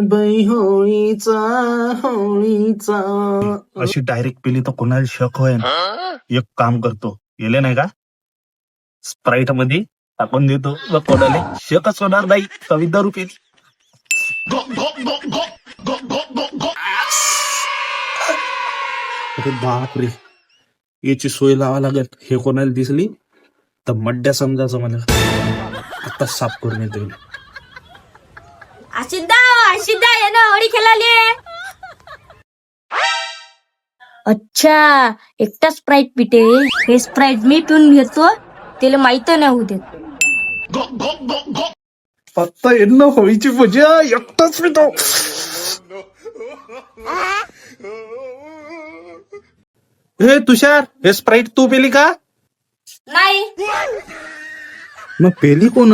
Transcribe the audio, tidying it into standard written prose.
बाई होळीचा होळीचा. अशी डायरेक्ट पेली तर कोणाला शक होईल. एक काम करतो, गेले नाही का स्प्राईट मध्ये टाकून देतो, व कोणाला शकच होणार नाही. कवी दारू पेली. अरे बापरे, याची सोय लावा लागेल. हे कोणाला दिसली तर मड्ड्या समजायचं मला. आता साफ करून येतो. आशिदा ये ना होळी खेळाली. अच्छा, एकटा स्प्राईट पिटे. हे स्प्राईट मी पिऊन घेतो, त्याला माहित नाही होऊ देत. आता येणं होळीची मजा एकटाच पितो. हे तुषार, हे स्प्राईट तू पेली का? नाही. मग पेली कोण?